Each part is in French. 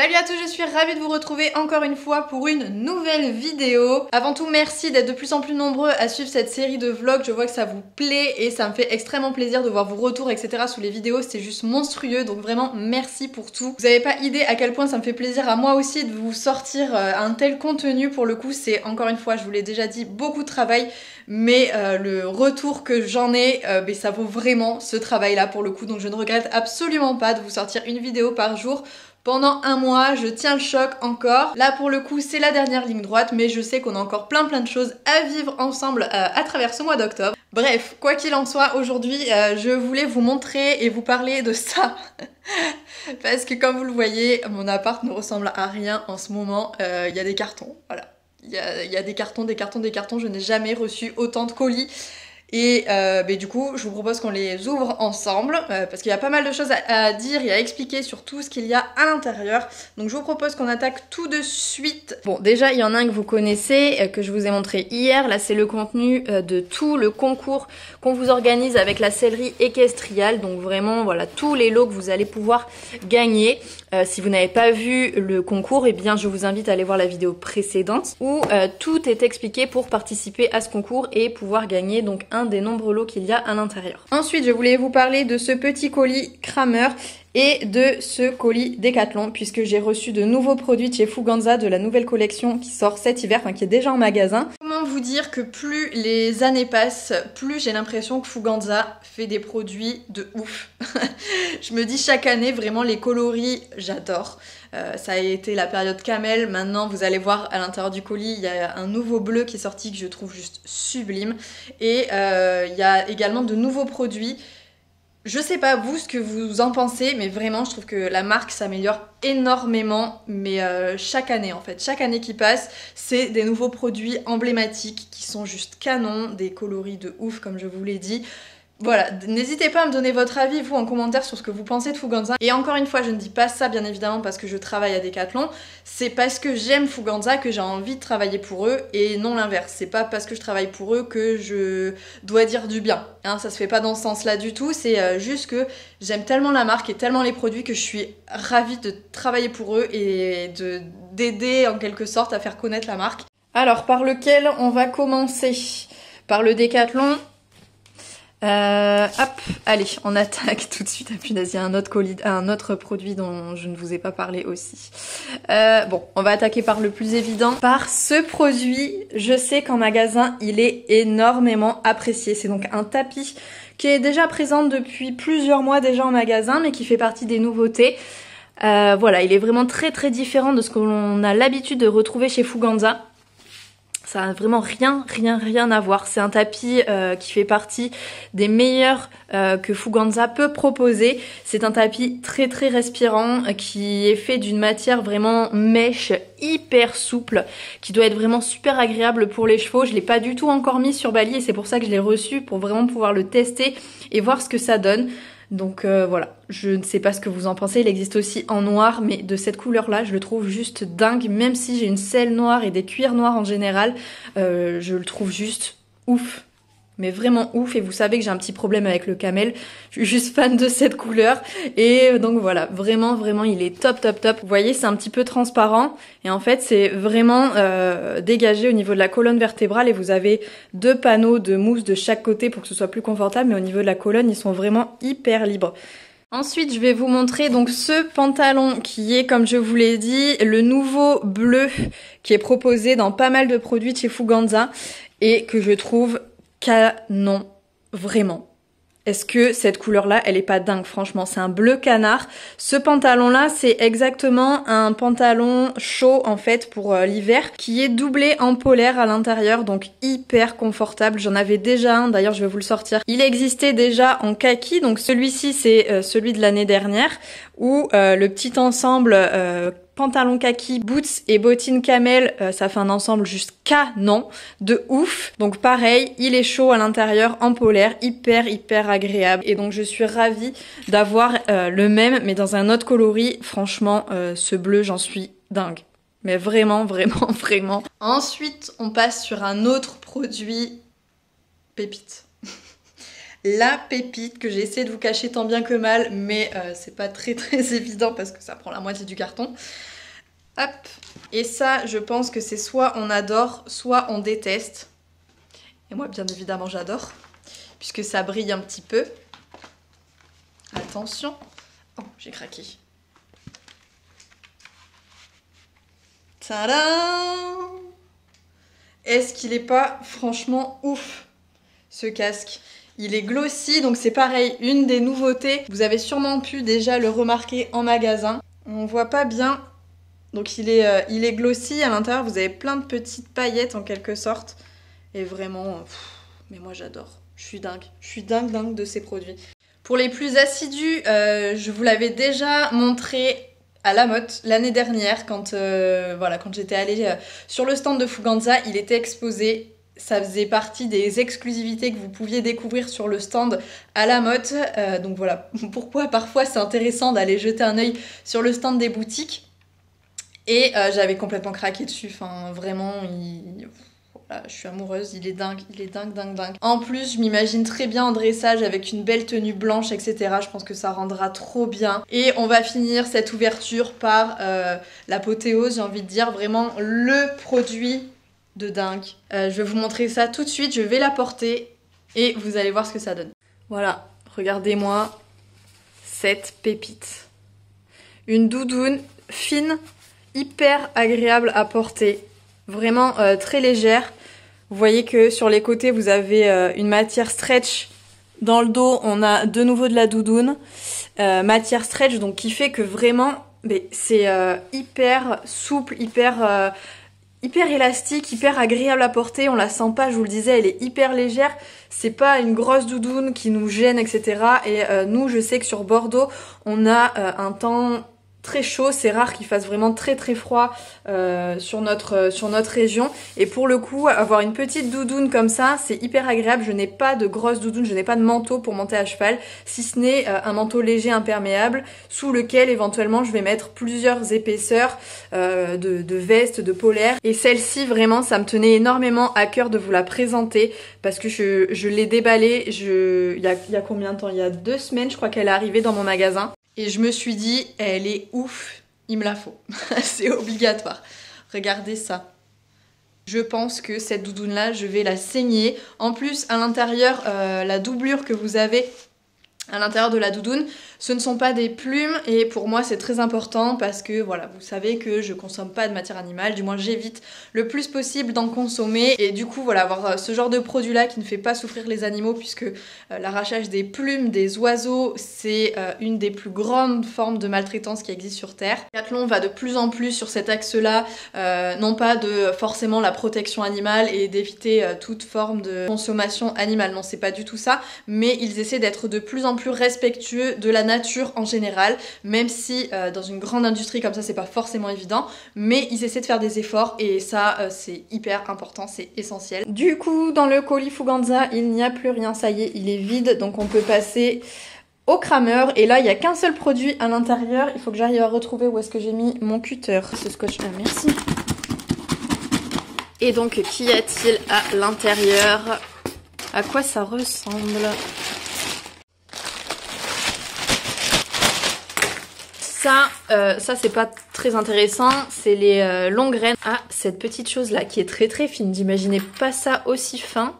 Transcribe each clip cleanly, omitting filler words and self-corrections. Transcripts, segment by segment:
Salut à tous, je suis ravie de vous retrouver encore une fois pour une nouvelle vidéo. Avant tout, merci d'être de plus en plus nombreux à suivre cette série de vlogs. Je vois que ça vous plaît et ça me fait extrêmement plaisir de voir vos retours, etc. sous les vidéos. C'est juste monstrueux, donc vraiment merci pour tout. Vous avez pas idée à quel point ça me fait plaisir à moi aussi de vous sortir un tel contenu. Pour le coup, c'est encore une fois, je vous l'ai déjà dit, beaucoup de travail. Mais le retour que j'en ai, ça vaut vraiment ce travail-là pour le coup. Donc je ne regrette absolument pas de vous sortir une vidéo par jour. Pendant un mois, je tiens le choc encore. Là pour le coup c'est la dernière ligne droite, mais je sais qu'on a encore plein de choses à vivre ensemble à travers ce mois d'octobre. Bref, quoi qu'il en soit, aujourd'hui je voulais vous montrer et vous parler de ça. Parce que comme vous le voyez, mon appart ne ressemble à rien en ce moment. Il y a des cartons, voilà. Il y a des cartons, je n'ai jamais reçu autant de colis. Et du coup, je vous propose qu'on les ouvre ensemble parce qu'il y a pas mal de choses à dire et à expliquer sur tout ce qu'il y a à l'intérieur. Donc je vous propose qu'on attaque tout de suite. Bon, déjà, il y en a un que vous connaissez, que je vous ai montré hier. Là, c'est le contenu de tout le concours qu'on vous organise avec la sellerie équestriale. Donc vraiment, voilà, tous les lots que vous allez pouvoir gagner. Si vous n'avez pas vu le concours, eh bien je vous invite à aller voir la vidéo précédente où tout est expliqué pour participer à ce concours et pouvoir gagner donc un des nombreux lots qu'il y a à l'intérieur. Ensuite, je voulais vous parler de ce petit colis Kramer et de ce colis Decathlon puisque j'ai reçu de nouveaux produits de chez Fuganza, de la nouvelle collection qui sort cet hiver, enfin qui est déjà en magasin. Comment vous dire que plus les années passent, plus j'ai l'impression que Fuganza fait des produits de ouf. Je me dis chaque année, vraiment les coloris, j'adore. Ça a été la période camel, maintenant vous allez voir à l'intérieur du colis, il y a un nouveau bleu qui est sorti que je trouve juste sublime. Et il y a également de nouveaux produits. Je sais pas vous ce que vous en pensez, mais vraiment je trouve que la marque s'améliore énormément, mais chaque année en fait. Chaque année qui passe, c'est des nouveaux produits emblématiques qui sont juste canons, des coloris de ouf comme je vous l'ai dit. Voilà, n'hésitez pas à me donner votre avis, vous, en commentaire sur ce que vous pensez de Fuganza. Et encore une fois, je ne dis pas ça, bien évidemment, parce que je travaille à Decathlon. C'est parce que j'aime Fuganza que j'ai envie de travailler pour eux, et non l'inverse. C'est pas parce que je travaille pour eux que je dois dire du bien. Hein, ça se fait pas dans ce sens-là du tout. C'est juste que j'aime tellement la marque et tellement les produits que je suis ravie de travailler pour eux et d'aider, en quelque sorte, à faire connaître la marque. Alors, par lequel on va commencer? Par le Decathlon. Hop, allez, on attaque tout de suite. Ah punaise, il y a un autre produit dont je ne vous ai pas parlé aussi. Bon, on va attaquer par le plus évident. Par ce produit, je sais qu'en magasin, il est énormément apprécié. C'est donc un tapis qui est déjà présent depuis plusieurs mois déjà en magasin, mais qui fait partie des nouveautés. Voilà, il est vraiment très très différent de ce que l'on a l'habitude de retrouver chez Fuganza. Ça n'a vraiment rien à voir. C'est un tapis qui fait partie des meilleurs que Fuganza peut proposer. C'est un tapis très très respirant qui est fait d'une matière vraiment mèche, hyper souple, qui doit être vraiment super agréable pour les chevaux. Je l'ai pas du tout encore mis sur Bali et c'est pour ça que je l'ai reçu, pour vraiment pouvoir le tester et voir ce que ça donne. Donc voilà, je ne sais pas ce que vous en pensez, il existe aussi en noir, mais de cette couleur-là, je le trouve juste dingue, même si j'ai une selle noire et des cuirs noirs en général, je le trouve juste ouf. Mais vraiment ouf, et vous savez que j'ai un petit problème avec le camel, je suis juste fan de cette couleur, et donc voilà, vraiment il est top. Vous voyez, c'est un petit peu transparent, et en fait c'est vraiment dégagé au niveau de la colonne vertébrale, et vous avez deux panneaux de mousse de chaque côté pour que ce soit plus confortable, mais au niveau de la colonne, ils sont vraiment hyper libres. Ensuite, je vais vous montrer donc ce pantalon qui est, comme je vous l'ai dit, le nouveau bleu qui est proposé dans pas mal de produits de chez Fuganza, et que je trouve canon, vraiment. Est-ce que cette couleur-là, elle est pas dingue? Franchement, c'est un bleu canard. Ce pantalon-là, c'est exactement un pantalon chaud, en fait, pour l'hiver, qui est doublé en polaire à l'intérieur, donc hyper confortable. J'en avais déjà un, d'ailleurs, je vais vous le sortir. Il existait déjà en kaki, donc celui-ci, c'est celui de l'année dernière, où le petit ensemble pantalon kaki, boots et bottines camel, ça fait un ensemble juste canon, de ouf. Donc pareil, il est chaud à l'intérieur, en polaire, hyper agréable. Et donc je suis ravie d'avoir le même, mais dans un autre coloris. Franchement, ce bleu, j'en suis dingue. Mais vraiment. Ensuite, on passe sur un autre produit pépite. la pépite que j'ai essayé de vous cacher tant bien que mal, mais c'est pas très évident parce que ça prend la moitié du carton. Hop, et ça je pense que c'est soit on adore, soit on déteste. Et moi bien évidemment j'adore, puisque ça brille un petit peu. Attention. Oh, j'ai craqué. Tadam! Est-ce qu'il est pas franchement ouf, ce casque? Il est glossy, donc c'est pareil, une des nouveautés. Vous avez sûrement pu déjà le remarquer en magasin. On voit pas bien, donc il est glossy. À l'intérieur, vous avez plein de petites paillettes en quelque sorte. Et vraiment, mais moi j'adore. Je suis dingue de ces produits. Pour les plus assidus, je vous l'avais déjà montré à La Motte l'année dernière quand j'étais allée sur le stand de Fuganza, il était exposé. Ça faisait partie des exclusivités que vous pouviez découvrir sur le stand à La Motte. Donc voilà pourquoi parfois c'est intéressant d'aller jeter un œil sur le stand des boutiques. Et j'avais complètement craqué dessus. Enfin vraiment, voilà, je suis amoureuse, il est dingue. En plus, je m'imagine très bien en dressage avec une belle tenue blanche, etc. Je pense que ça rendra trop bien. Et on va finir cette ouverture par l'apothéose, j'ai envie de dire, vraiment le produit de dingue. Je vais vous montrer ça tout de suite, je vais la porter et vous allez voir ce que ça donne. Voilà, regardez-moi cette pépite. Une doudoune fine, hyper agréable à porter, vraiment très légère. Vous voyez que sur les côtés, vous avez une matière stretch. Dans le dos, on a de nouveau de la doudoune. Matière stretch, donc qui fait que vraiment, c'est hyper souple, hyper élastique, hyper agréable à porter. On la sent pas, je vous le disais, elle est hyper légère. C'est pas une grosse doudoune qui nous gêne, etc. Et nous, je sais que sur Bordeaux, on a un temps très chaud, c'est rare qu'il fasse vraiment très froid sur notre région, et pour le coup avoir une petite doudoune comme ça c'est hyper agréable. Je n'ai pas de grosse doudoune, je n'ai pas de manteau pour monter à cheval, si ce n'est un manteau léger imperméable sous lequel éventuellement je vais mettre plusieurs épaisseurs de veste, de polaire, et celle-ci vraiment ça me tenait énormément à cœur de vous la présenter parce que je l'ai déballée il y a combien de temps? Il y a 2 semaines je crois qu'elle est arrivée dans mon magasin. Et je me suis dit, elle est ouf, il me la faut. C'est obligatoire. Regardez ça. Je pense que cette doudoune-là, je vais la saigner. En plus, à l'intérieur, la doublure que vous avez à l'intérieur de la doudoune, ce ne sont pas des plumes, et pour moi c'est très important parce que voilà, vous savez que je consomme pas de matière animale, du moins j'évite le plus possible d'en consommer, et du coup voilà, avoir ce genre de produit là qui ne fait pas souffrir les animaux, puisque l'arrachage des plumes des oiseaux c'est une des plus grandes formes de maltraitance qui existe sur Terre. Decathlon va de plus en plus sur cet axe là, non pas de forcément la protection animale et d'éviter toute forme de consommation animale, non c'est pas du tout ça, mais ils essaient d'être de plus en plus respectueux de la nature en général, même si dans une grande industrie comme ça c'est pas forcément évident, mais ils essaient de faire des efforts, et ça c'est hyper important, c'est essentiel. Du coup dans le colis Fuganza il n'y a plus rien, ça y est, il est vide, donc on peut passer au crameur, et là il n'y a qu'un seul produit à l'intérieur. Il faut que j'arrive à retrouver où est-ce que j'ai mis mon cutter, ce scotch là, merci. Et donc qu'y a-t-il à l'intérieur? À quoi ça ressemble? Ça c'est pas très intéressant, c'est les longues graines. Ah, cette petite chose là qui est très fine, j'imaginais pas ça aussi fin.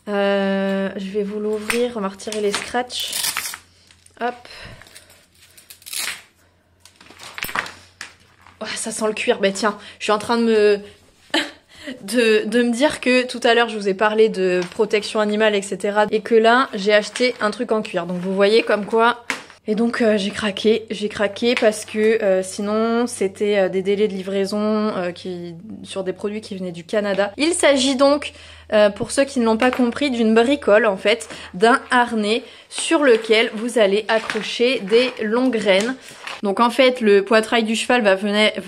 Je vais vous l'ouvrir, on va retirer les scratchs. Hop. Oh, ça sent le cuir, bah tiens, je suis en train de me dire que tout à l'heure je vous ai parlé de protection animale, etc. Et que là j'ai acheté un truc en cuir, donc vous voyez comme quoi. Et donc j'ai craqué parce que sinon c'était des délais de livraison sur des produits qui venaient du Canada. Il s'agit donc, pour ceux qui ne l'ont pas compris, d'une bricole en fait, d'un harnais sur lequel vous allez accrocher des longues graines. Donc en fait le poitrail du cheval va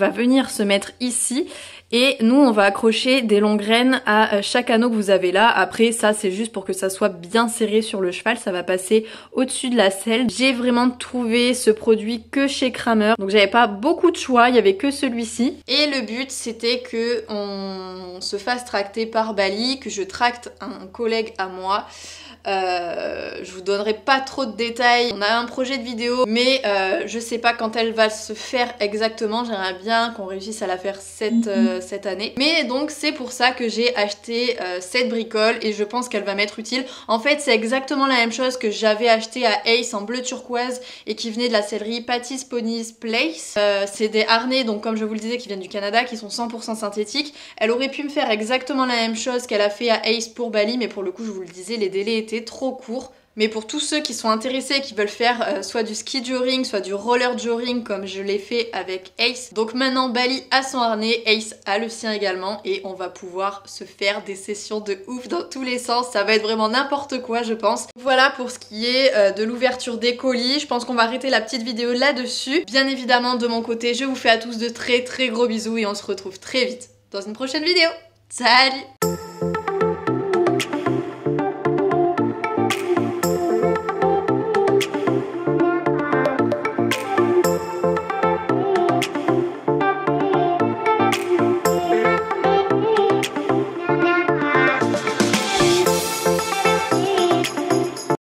venir se mettre ici. Et nous on va accrocher des longues graines à chaque anneau que vous avez là. Après ça c'est juste pour que ça soit bien serré sur le cheval, ça va passer au-dessus de la selle. J'ai vraiment trouvé ce produit que chez Kramer, donc j'avais pas beaucoup de choix, il y avait que celui-ci. Et le but c'était que on se fasse tracter par Bali, que je tracte un collègue à moi. Je vous donnerai pas trop de détails. On a un projet de vidéo, mais je sais pas quand elle va se faire exactement. J'aimerais bien qu'on réussisse à la faire cette année. Mais donc c'est pour ça que j'ai acheté cette bricole et je pense qu'elle va m'être utile. En fait c'est exactement la même chose que j'avais acheté à Ace en bleu turquoise et qui venait de la sellerie Patty's Pony's Place. C'est des harnais, donc comme je vous le disais, qui viennent du Canada, qui sont 100% synthétiques. Elle aurait pu me faire exactement la même chose qu'elle a fait à Ace pour Bali, mais pour le coup je vous le disais, les délais étaient trop courts. Mais pour tous ceux qui sont intéressés et qui veulent faire soit du ski joring, soit du roller joring comme je l'ai fait avec Ace. Donc maintenant Bali a son harnais, Ace a le sien également et on va pouvoir se faire des sessions de ouf dans tous les sens. Ça va être vraiment n'importe quoi je pense. Voilà pour ce qui est de l'ouverture des colis. Je pense qu'on va arrêter la petite vidéo là-dessus. Bien évidemment de mon côté je vous fais à tous de très gros bisous et on se retrouve très vite dans une prochaine vidéo. Salut!